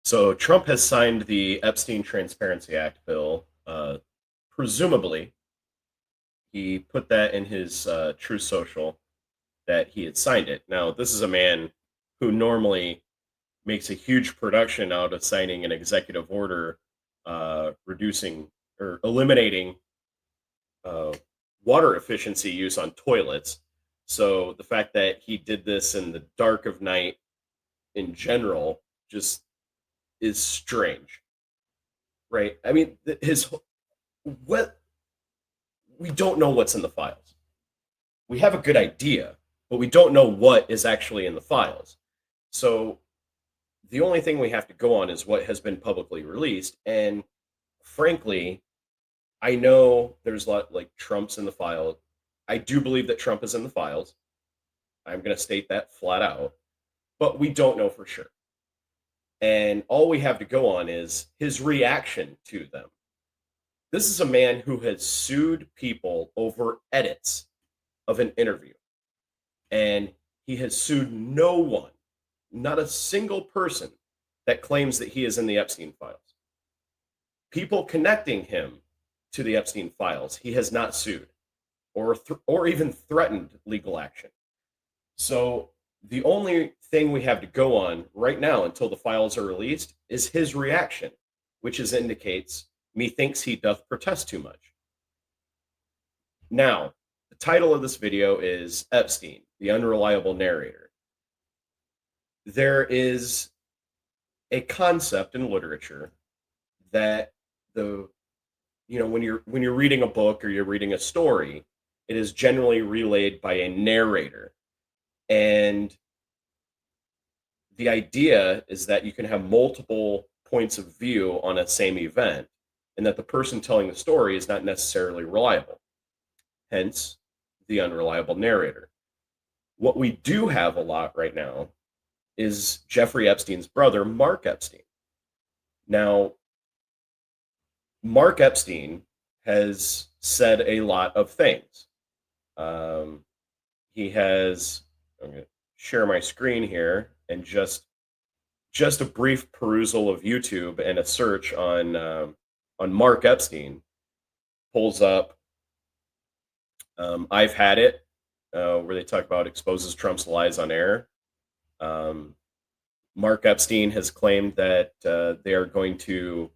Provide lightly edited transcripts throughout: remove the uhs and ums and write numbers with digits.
So Trump has signed the Epstein Transparency Act bill. Presumably, he put that in his True Social that he had signed it. Now, this is a man who normally makes a huge production out of signing an executive order reducing or eliminating uh, water efficiency use on toilets. So the fact that he did this in the dark of night in general just is strange, right? I mean, his what we don't know what's in the files. We have a good idea, but we don't know what is actually in the files. So the only thing we have to go on is what has been publicly released. And frankly, I know there's a lot like Trump's in the file. I do believe that Trump is in the files. I'm going to state that flat out, but we don't know for sure. And all we have to go on is his reaction to them. This is a man who has sued people over edits of an interview, and he has sued no one, not a single person that claims that he is in the Epstein files. People connecting him to the Epstein files, he has not sued or even threatened legal action. So the only thing we have to go on right now until the files are released is his reaction, which is indicates methinks he doth protest too much. Now, the title of this video is Epstein, the Unreliable Narrator. There is a concept in literature that when you're reading a book or you're reading a story, it is generally relayed by a narrator. And the idea is that you can have multiple points of view on a same event, and that the person telling the story is not necessarily reliable. Hence, the unreliable narrator. What we do have a lot right now is Jeffrey Epstein's brother, Mark Epstein. Now, Mark Epstein has said a lot of things. He has, I'm going to share my screen here, and just a brief perusal of YouTube and a search on Mark Epstein pulls up I've Had It, where they talk about exposes Trump's lies on air. Mark Epstein has claimed that they are going to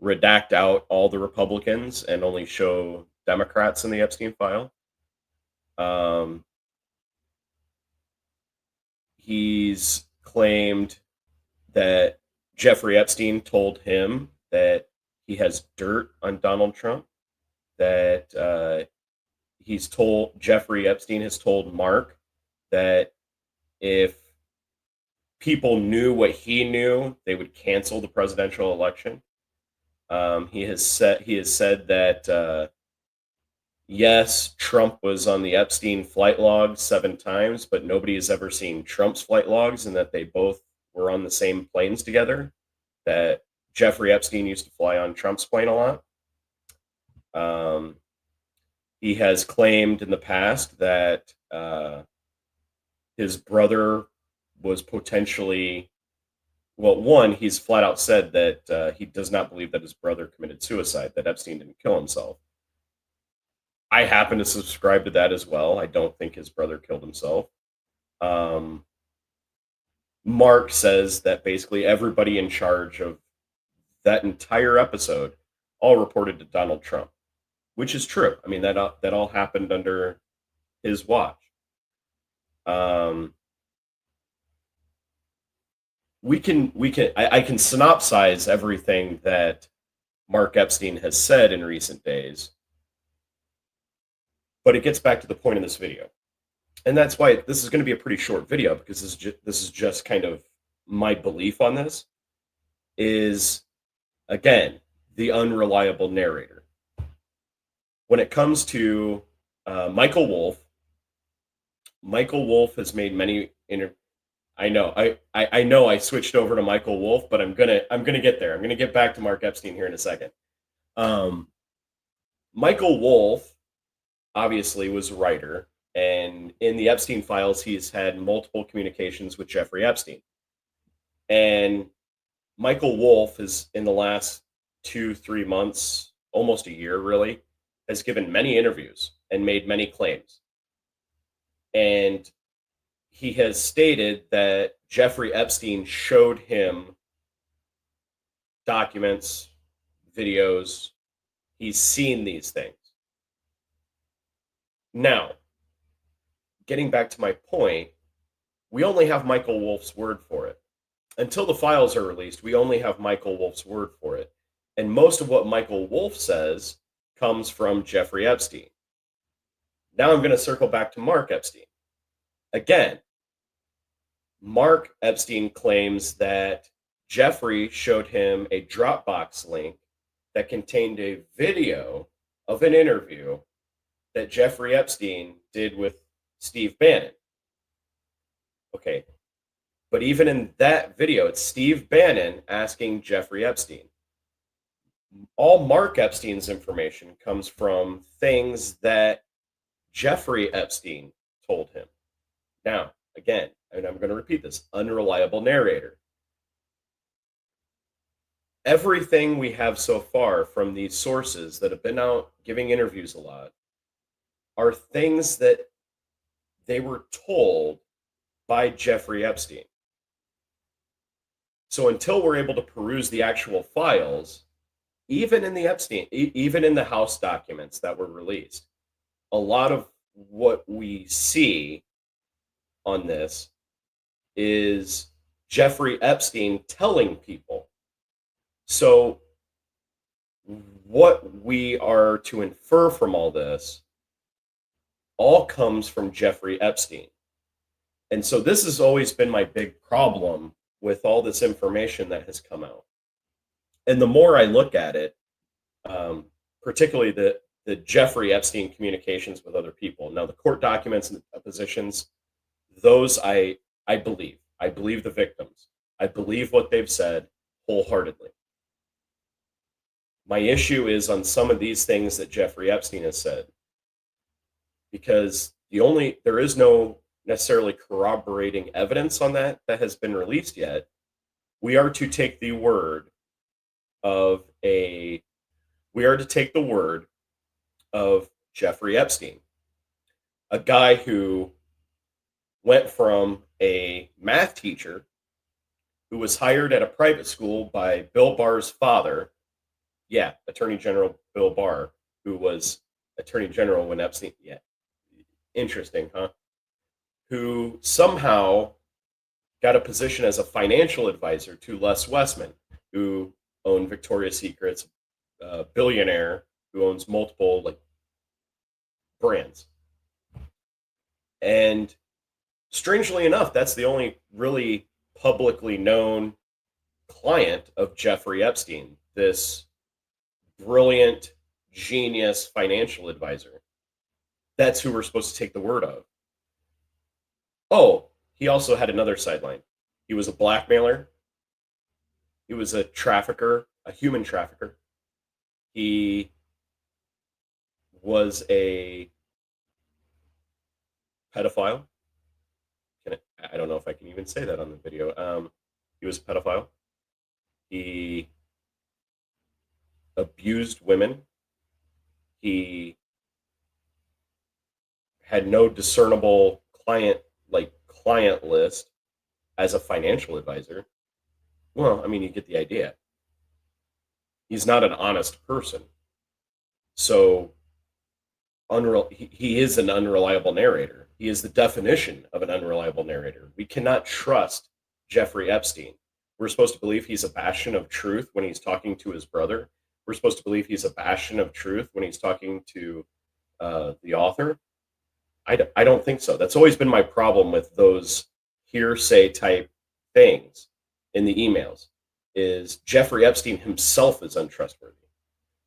redact out all the Republicans and only show Democrats in the Epstein file. He's claimed that Jeffrey Epstein told him that he has dirt on Donald Trump, that Jeffrey Epstein has told Mark that if people knew what he knew, they would cancel the presidential election. He has said that yes, Trump was on the Epstein flight logs 7 times, but nobody has ever seen Trump's flight logs, and that they both were on the same planes together. That Jeffrey Epstein used to fly on Trump's plane a lot. He has claimed in the past that his brother was potentially, well, one, he's flat out said that he does not believe that his brother committed suicide, that Epstein didn't kill himself. I happen to subscribe to that as well. I don't think his brother killed himself. Mark says that basically everybody in charge of that entire episode all reported to Donald Trump, which is true. I mean, that all happened under his watch. I can synopsize everything that Mark Epstein has said in recent days, but it gets back to the point of this video. And that's why this is going to be a pretty short video, because this is just kind of my belief on this is, again, the unreliable narrator. When it comes to Michael Wolff has made many I know I switched over to Michael Wolff, but I'm gonna get there. I'm gonna get back to Mark Epstein here in a second. Michael Wolff obviously was a writer, and in the Epstein files, he's had multiple communications with Jeffrey Epstein. And Michael Wolff is in the last 2, 3 months, almost a year really, has given many interviews and made many claims. And he has stated that Jeffrey Epstein showed him documents, videos. He's seen these things. Now, getting back to my point, we only have Michael Wolff's word for it. Until the files are released, we only have Michael Wolff's word for it. And most of what Michael Wolff says comes from Jeffrey Epstein. Now I'm going to circle back to Mark Epstein. Again, Mark Epstein claims that Jeffrey showed him a Dropbox link that contained a video of an interview that Jeffrey Epstein did with Steve Bannon. Okay. But even in that video, it's Steve Bannon asking Jeffrey Epstein. All Mark Epstein's information comes from things that Jeffrey Epstein told him. Now, again, and I'm going to repeat this, unreliable narrator. Everything we have so far from these sources that have been out giving interviews a lot are things that they were told by Jeffrey Epstein. So until we're able to peruse the actual files, even in the even in the House documents that were released, a lot of what we see on this is Jeffrey Epstein telling people. So what we are to infer from all this all comes from Jeffrey Epstein. And so this has always been my big problem with all this information that has come out. And the more I look at it, particularly the Jeffrey Epstein communications with other people. Now, the court documents and the depositions, those I believe. I believe the victims. I believe what they've said wholeheartedly. My issue is on some of these things that Jeffrey Epstein has said, because there is no necessarily corroborating evidence on that has been released yet. We are to take the word of Jeffrey Epstein, a guy who went from a math teacher who was hired at a private school by Bill Barr's father. Yeah, Attorney General Bill Barr, who was Attorney General when Epstein. Yeah, interesting, huh? Who somehow got a position as a financial advisor to Les Westman, who owned Victoria's Secrets, a billionaire who owns multiple brands. And strangely enough, that's the only really publicly known client of Jeffrey Epstein, this brilliant, genius financial advisor. That's who we're supposed to take the word of. Oh, he also had another sideline. He was a blackmailer. He was a trafficker, a human trafficker. He was a pedophile. I don't know if I can even say that on the video. He was a pedophile. He abused women. He had no discernible client list as a financial advisor. Well, I mean, you get the idea. He's not an honest person. So he is an unreliable narrator. He is the definition of an unreliable narrator. We cannot trust Jeffrey Epstein. We're supposed to believe he's a bastion of truth when he's talking to his brother. We're supposed to believe he's a bastion of truth when he's talking to the author. I don't think so. That's always been my problem with those hearsay type things in the emails, is Jeffrey Epstein himself is untrustworthy.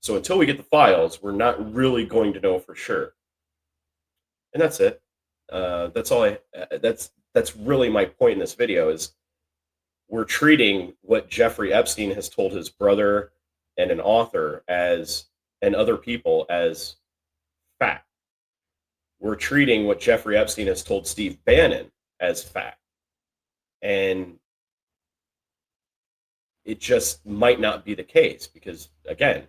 So until we get the files, we're not really going to know for sure. And that's it. That's all that's really my point in this video, is we're treating what Jeffrey Epstein has told his brother and an author and other people as fact. We're treating what Jeffrey Epstein has told Steve Bannon as fact. And it just might not be the case because, again,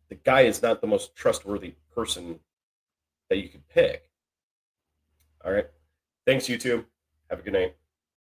the guy is not the most trustworthy person that you could pick. All right. Thanks, YouTube. Have a good night.